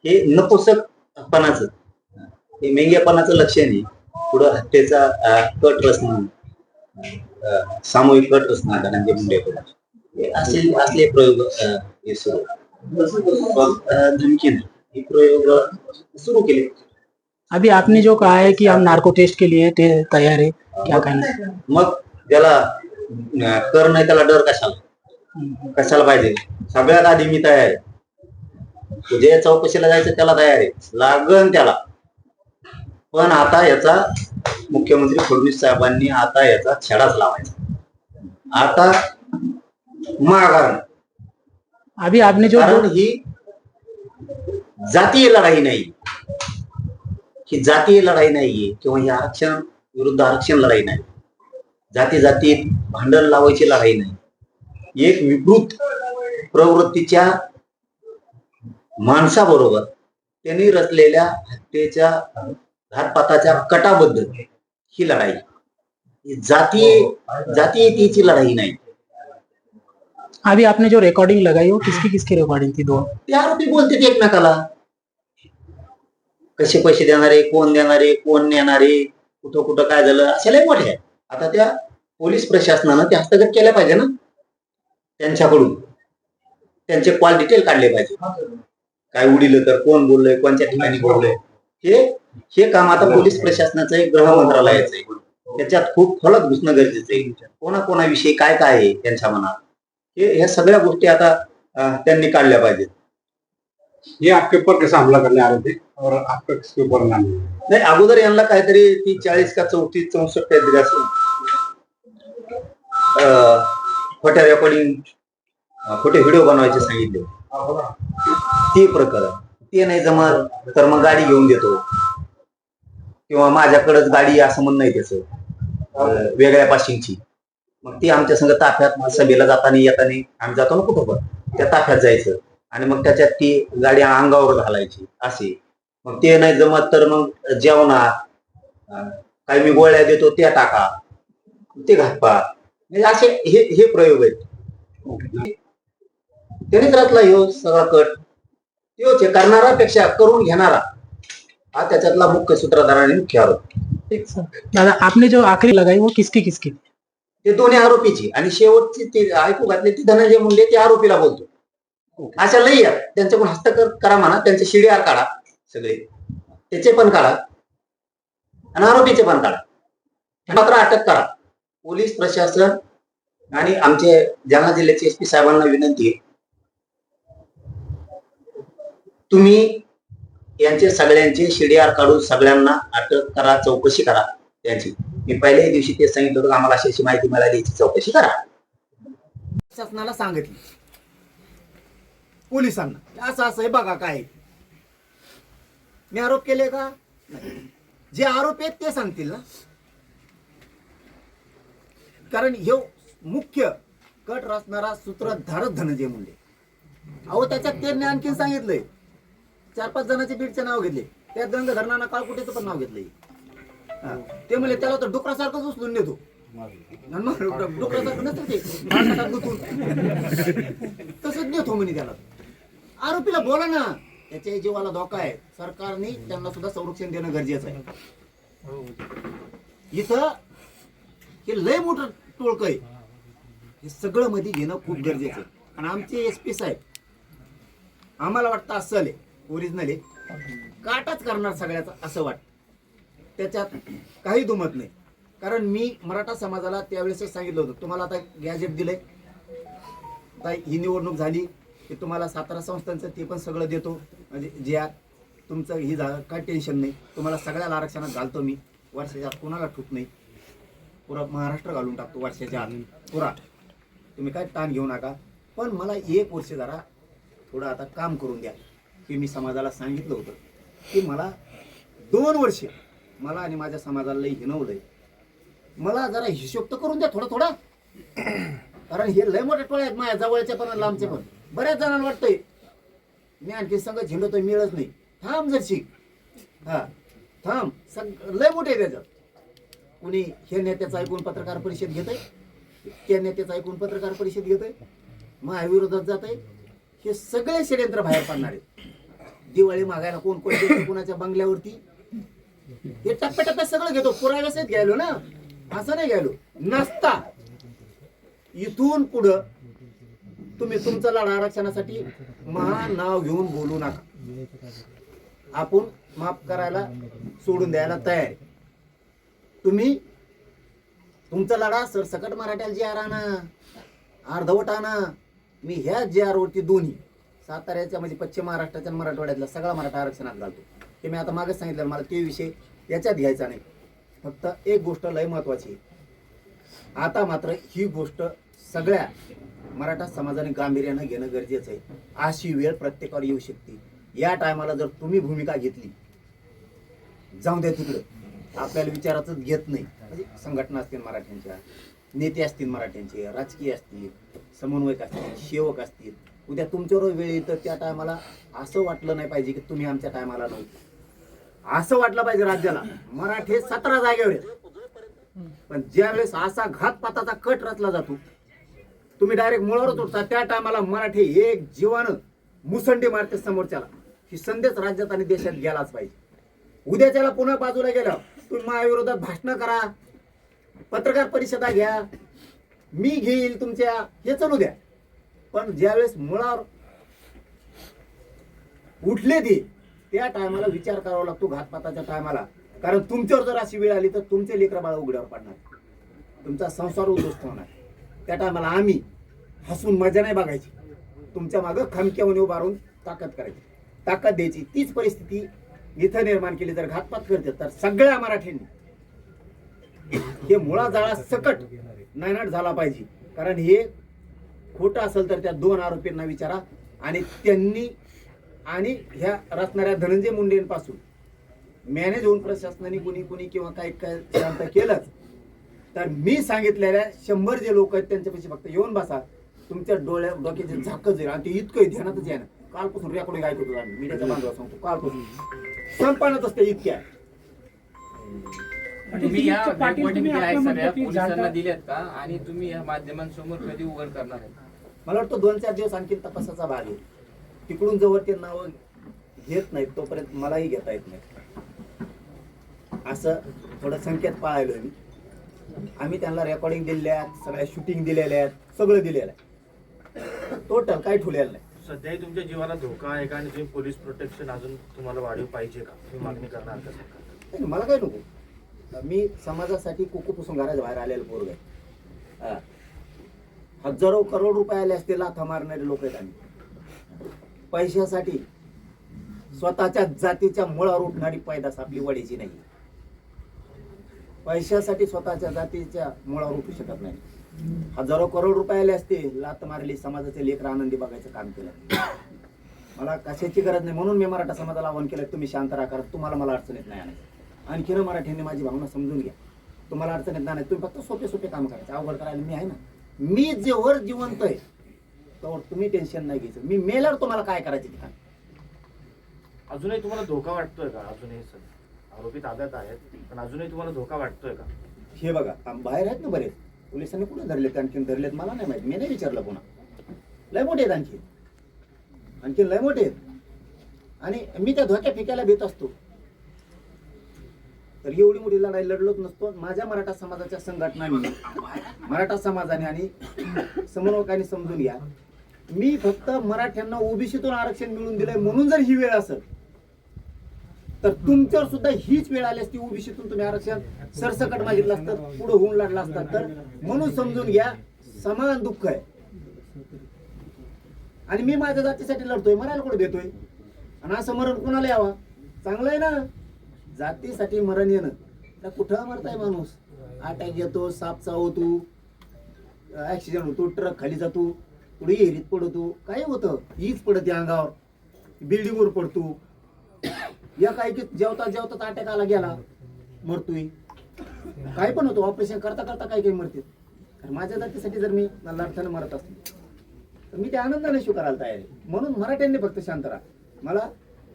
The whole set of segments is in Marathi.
हे नपुसकपणाचं, हे मेंग्यापणाचं लक्षण आहे. पुढं हत्येचा कट रचना, सामूहिक कट रचना धनंजय मुंडे असले प्रयोग हे सुरू धमकी हे प्रयोग सुरू केले. अभी आपने जो कहा है कि हम नार्को टेस्ट के लिए तैयार है, क्या कहना है? मग त्याला कर नाही, त्याला डर कशाला पाहिजे? सगळ्यात आधी मी तयार आहे. जे चौकशीला जायचं त्याला तयार आहे, लागन त्याला. पण आता याचा मुख्यमंत्री फडणवीस साहेबांनी आता याचा छेडाच लावायचा. आता माघार. अभी आपने जो कारण ही जातीय लढाई नाही, ही जातीय लढाई नाहीये किंवा ही आरक्षण विरुद्ध आरक्षण लढाई नाही, जाती जातीत भांडण लावायची लढाई नाही. एक विकृत प्रवृत्तीच्या माणसाबरोबर त्यांनी रचलेल्या हत्येच्या घातपाताच्या कटाबद्दल ही लढाई, जातीयतेची लढाई नाही. अभी आपने जो रिकॉर्डिंग लगाई वो किसकी किसकी रिकॉर्डिंग थी? दो ते आरोपी बोलते एकमेकाला, कसे पैसे देणारे, कोण देणारे, कोण नेणारे, कुठं कुठं काय झालं, असे लय मोठे. आता त्या पोलीस प्रशासनानं ते हस्तगत केल्या पाहिजे ना, त्यांच्याकडून त्यांचे कॉल डिटेल काढले पाहिजे. काय उडीलं तर कोण बोललंय, कोणत्या ठिकाणी बोललंय, हे काम आता पोलीस प्रशासनाचं आहे, गृह मंत्रालयाचं आहे. त्याच्यात खूप खोलात घुसणं गरजेचं आहे. कोणाकोणाविषयी काय काय आहे त्यांच्या मनात, ह्या सगळ्या गोष्टी आता त्यांनी काढल्या पाहिजेत. ये आपके ऊपर कैसा हमला करने आ रहे थे और आपका किसके ऊपर नाम नाही, अगोदर यांना काहीतरी 40 का 34 64 काहीतरी असं खोट्या रेकॉर्डिंग, खोटे व्हिडिओ बनवायचे सांगितले. ते प्रकरण, ते नाही जमत तर मग गाडी घेऊन देतो किंवा माझ्याकडेच गाडी असं म्हणणं आहे त्याचं, वेगळ्या पाशिंगची. मग ती आमच्या संग ताफ्यात सभेला जाताना येताना आम्ही जातो ना कुठं पण, त्या ताफ्यात जायचं आणि मग त्याच्यात ती गाडी अंगावर घालायची असे. मग ते नाही जमत तर मग जेवणात काही मी गोळ्या देतो त्या टाका, ते घातपा, म्हणजे असे हे प्रयोग आहेत. त्यानेच रचला ह्यो सगळा कट. तोच करणारापेक्षा करून घेणारा हा त्याच्यातला मुख्य सूत्रधार आणि मुख्य आरोप. दादा, आपने जो आखिरी लगाई वो किसकी किसकी? ते दोन्ही आरोपीची, आणि शेवटची ती ऐकू घातली ती धनंजय मुंडे, ते आरोपीला बोलतो. अशा लई आहेत, त्यांच्याकडून हस्तगत करा म्हणा, त्यांचे शिडीआर काढा सगळे, त्याचे पण काढा आणि आरोपीचे पण काढा, मात्र अटक करा. पोलीस प्रशासन आणि आमचे जालना जिल्ह्याचे एसपी साहेबांना विनंती आहे, तुम्ही यांचे सगळ्यांचे शिडीआर काढून सगळ्यांना अटक करा, चौकशी करा त्यांची. मी पहिल्याही दिवशी ते सांगितलं होतं, आम्हाला अशी माहिती मिळाली, याची चौकशी करा. शासनाला सांगितलं, पोलिसांना असं असं आहे बघा, काय मी आरोप केले का? जे आरोप आहेत ते सांगतील ना, कारण हे मुख्य कट रचणारा सूत्रधारच धनंजय मुंडे. अहो त्याच्यात त्यांनी आणखीन सांगितलंय, 4-5 जणांचे बीडचे नाव घेतले, त्यात गंगाधरनाना काळकुटेचं पण नाव घेतलंय. ते म्हणले त्याला तर डुकरासारखंच उचलून नेतो, डुकरासारखं नसतं ते तसंच नेतो म्हणे त्याला. आरोपीला बोला ना, त्याच्या जीवाला धोका आहे, सरकारने त्यांना सुद्धा संरक्षण देणं गरजेचं आहे. इथं हे लय मोठं टोळकं आहे, हे सगळं मध्ये घेणं खूप गरजेचं आहे. आणि आमचे एसपी साहेब आम्हाला वाटतं असं आहे, ओरिजिनल आहे, काटाच करणार सगळ्याचा असं वाटतं. त्याच्यात काही दुमत नाही. कारण मी मराठा समाजाला त्यावेळेसच सांगितलं होतं, तुम्हाला आता गॅजेट दिलंय, आता ही निवडणूक झाली की तुम्हाला 17 संस्थांचं ते पण सगळं देतो, म्हणजे जे तुमचं ही काय टेन्शन नाही, तुम्हाला सगळ्याला आरक्षणात घालतो मी, वर्षाच्या आत कोणाला ठूक नाही, पुरा महाराष्ट्र घालून टाकतो वर्षाच्या आत पुरा, तुम्ही काय ताण घेऊ नका. पण मला 1 वर्ष जरा थोडं आता काम करून द्या, की मी समाजाला सांगितलं होतं की मला 2 वर्ष मला आणि माझ्या समाजाला लई हिनवलंय, मला जरा हिशोब तर करून द्या थोडा थोडा. कारण हे लय मोठे टोळे आहेत माझ्या जवळचे पण लांबचे पण. बऱ्याच जणांना वाटतंय मी आणखी संघ झेंडतोय, मिळत नाही. थांब जर शिक, हा थांब, लय मोठे त्याच्यात. कुणी हे नेत्याचं ऐकून पत्रकार परिषद घेतय, त्या नेत्याचं ऐकून पत्रकार परिषद घेतय, महाविरोधात जात आहे. हे सगळे षडयंत्र बाहेर पडणार आहेत. दिवाळी मागायला कोण कोण देतो कोणाच्या बंगल्यावरती, हे टप्प्याटप्प्यात सगळं घेतो. पुराव्यासहित घ्यायलो ना, असं नाही घ्यायलो नसता. इथून पुढं तुम्ही तुमचं लढा आरक्षणासाठी महान नाव घेऊन बोलू नका. आपण माफ करायला सोडून द्यायला तयार आहे. तुम्ही तुमचा लढा सरसकट मराठ्याला जी आर आणा, अर्धवट आणा. मी ह्या जी आर वरती दोन्ही साताऱ्याच्या म्हणजे पश्चिम महाराष्ट्राच्या आणि मराठवाड्यातला सगळा मराठा आरक्षणात घालतो. ते मी आता मागेच सांगितलं, मला ते विषय याच्यात घ्यायचा नाही. फक्त एक गोष्ट लय महत्वाची आहे. आता मात्र ही गोष्ट सगळ्या मराठा समाजाने गांभीर्यानं घेणं गरजेचं आहे. अशी वेळ प्रत्येकावर येऊ शकते. या टायमाला जर तुम्ही भूमिका घेतली, जाऊ द्या तिकडं, आपल्याला विचाराच घेत नाही. म्हणजे संघटना असतील मराठ्यांच्या, नेते असतील मराठ्यांचे, राजकीय असतील, समन्वयक असतील, सेवक असतील, उद्या तुमच्यावर वेळ येतं त्या टायमाला असं वाटलं नाही पाहिजे की तुम्ही आमच्या टायमाला नव्हते. असं वाटलं पाहिजे राज्याला मराठे 17 जागेवर आहेत. पण ज्यावेळेस असा घातपाताचा कट रचला जातो, तुम्ही डायरेक्ट मुळावरच उठता, त्या टायमाला मराठी एक जीवानं मुसंडी मारते समोरच्याला. ही संदेश राज्यात आणि देशात गेलाच पाहिजे. उद्या त्याला पुन्हा बाजूला गेलं, तुम्ही माझ्याविरोधात भाषण करा, पत्रकार परिषदा घ्या, मी घेईल तुमच्या, हे चालू द्या. पण ज्यावेळेस मुळावर उठले ते, त्या टायमाला विचार करावा लागतो घातपाताच्या टायमाला. कारण तुमच्यावर जर अशी वेळ आली तर तुमचे लेकरं बाळ उघड्यावर पडणार, तुमचा संसार उद्ध्वस्त होणार. त्या टायमाला आम्ही हसून मजा नाही बघायची, तुमच्या मागं खमक्यावून उभा राहून ताकद करायची, ताकद द्यायची. तीच परिस्थिती इथं निर्माण केली. जर घातपात करते तर सगळ्या मराठ्यांनी हे मुळाजाळा सकट नायनाट झाला पाहिजे. कारण हे खोटं असेल तर त्या 2 आरोपींना विचारा, आणि त्यांनी आणि ह्या रचणाऱ्या धनंजय मुंडेंपासून मॅनेज होऊन प्रशासनाने कुणी किंवा काय शांत केलंच तर मी सांगितलेल्या 100 जे लोक आहेत त्यांच्यापेक्षा फक्त येऊन बसा, तुमच्या डोक्याचे झाकच जाईल. आणि ते इतकं ध्यानातच आहे ना, कालपासून रेकॉर्डिंग ऐकत होतो आम्ही, मीडियाचा बांधवा सांगतो, कालपासून संपannच असते इतक्या. तुम्ही या रेकॉर्डिंग जे आहे सगळ्या पोलिसांना दिल्यात का, आणि तुम्ही या माध्यमांसमोर कधी उघड करणार आहे? मला वाटतं 2-4 दिवस आणखी तपासाचा भाग आहे. तिकडून जवळ ते नाव घेत नाहीत तोपर्यंत मलाही घेता येत नाही. असं थोडं संकेत पाळायलो मी. आम्ही त्यांना रेकॉर्डिंग दिलेल्या आहेत, सगळ्या शूटिंग दिलेल्या आहेत, सगळं दिलेलं आहे, टोटल काही ठेवलेलं नाही. सध्याही तुमच्या जीवाला धोका आहे का, आणि तुम्ही पोलीस प्रोटेक्शन अजून तुम्हाला वाढीव पाहिजे का, तुम्ही मागणी करणार का सरकार? नाही, मला काय नको. मी समाजासाठी कुकू पुसून घराच्या बाहेर आलेलं पोरग आहे. हजारो करोड रुपये आले असते लाथा मारणारे लोक आहेत आम्ही. पैशासाठी स्वतःच्या जातीच्या मुळावर उठणारी पैदास आपली वडीची नाही. पैशासाठी स्वतःच्या जातीच्या मुळावर उठू शकत नाही. हजारो करोड रुपये आले असते, लात मारली, समाजाचे लेकर आनंदी बघायचं काम केलं. मला कशाची गरज नाही. म्हणून मी मराठा समाजाला आवाहन केलं, तुम्ही शांत राहा, कारण तुम्हाला मला अडचणीत नाही आणायचं. आणखीन मराठ्यांनी माझी भावना समजून घ्या. तुम्हाला अडचणीत नाही, तुम्ही फक्त सोपे काम करायचे, अवघड करायला मी आहे ना. मी जेव्हा जिवंत आहे तेव्हा तुम्ही टेन्शन नाही घ्यायचं. मी मेल्यावर तुम्हाला काय करायचं ते. अजूनही तुम्हाला धोका वाटतोय का? अजूनही आरोपी ताब्यात आहेत, पण अजूनही तुम्हाला धोका वाटतोय का? हे बघा, बाहेर आहेत ना बरेच, पोलिसांनी कुठे धरलेत, आणखीन धरलेत मला नाही माहिती, मी नाही विचारलं पुन्हा. लय मोठे आहेत आणखीन लय मोठे आहेत. आणि मी त्या धोक्या फिकायला भेट असतो, तर एवढी मोठी लढाई लढलोच नसतो. माझ्या मराठा समाजाच्या संघटनांनी, मराठा समाजाने आणि समन्वयकांनी समजून घ्या, मी फक्त मराठ्यांना ओबीसीतून आरक्षण मिळवून दिलंय म्हणून जर ही वेळ असेल तर तुमच्यावर सुद्धा हीच वेळ आली असती. ओबीसीतून तुम्ही आरक्षण सरसकट मागितलं असतं, पुढे होऊन लढला असतात तर. म्हणून समजून घ्या, समान दुःख आहे. आणि मी माझ्या जातीसाठी लढतोय, मरायला कुठे देतोय? आणि असं मरण कोणाला यावा? चांगलं आहे ना. जातीसाठी मरण येणं, तर कुठं मरताय माणूस? अटॅक येतो, साप चावतो, ऍक्सिडेंट होतो, ट्रक खाली जातो, पुढे एरीत पडतो, काय होतं? हीच पडते अंगावर, बिल्डिंगवर पडतो. या काय की जेवता अटॅक आला गेला, मरतोय. काय पण होतो, ऑपरेशन करता काही मरते. माझ्या जातीसाठी जर मी लढताना मरत असतो तर मी ते आनंदाने स्वीकारायला तयार आहे. म्हणून मराठ्यांनी फक्त शांत राहा. मला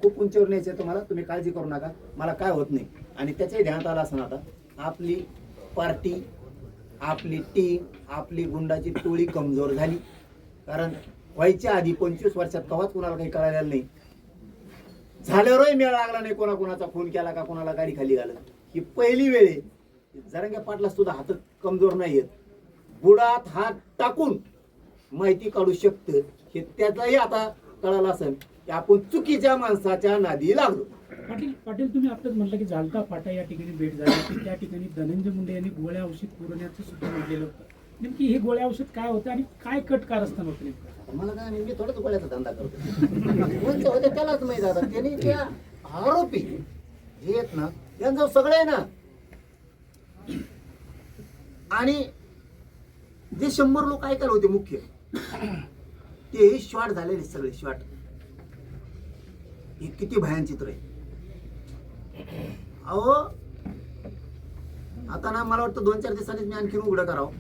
खूप उंचीवर न्यायचं तुम्हाला, तुम्ही काळजी करू नका, मला काय होत नाही. आणि त्याच्याही ध्यानात आलं असं आता आपली पार्टी, आपली टीम, आपली गुंडाची टोळी कमजोर झाली. कारण व्हायच्या आधी 25 वर्षात कवाच कुणाला काही कळालेलं नाही. झाल्यावरही मेळ लागला नाही, कोणाकोणाचा फोन केला का कोणाला गाडी खाली घालत. ही पहिली वेळ आहे. जरांगे पाटला सुद्धा हात कमजोर नाहीयेत, बुडात हात टाकून माहिती काढू शकतं हे त्याचाही आता कळालं असेल की आपण चुकीच्या माणसाच्या नादी लागलो. पाटील तुम्ही आताच म्हटलं की जालता फाटा या ठिकाणी भेट झाली, त्या ठिकाणी धनंजय मुंडे यांनी गोळ्या औषध पुरवण्याचं सुद्धा म्हटलेलं होतं. नेमकी हे गोळ्या औषध काय होतं आणि काय कट कारस्थान होतं नेमकं? मला काय मी थोडंच गोळ्याचा धंदा करतो. कोणते होते त्यालाच माहित आता. त्यांनी त्या आरोपी जे आहेत ना त्यांचं सगळे आहे ना, आणि जे 100 लोक ऐकायला होते मुख्य ते शॉर्ट झालेले सगळे शॉर्ट. हे किती भयान चित्र आहे. अहो आता ना मला वाटतं 2-4 दिवसांनीच मी आणखीन उघडं करावं.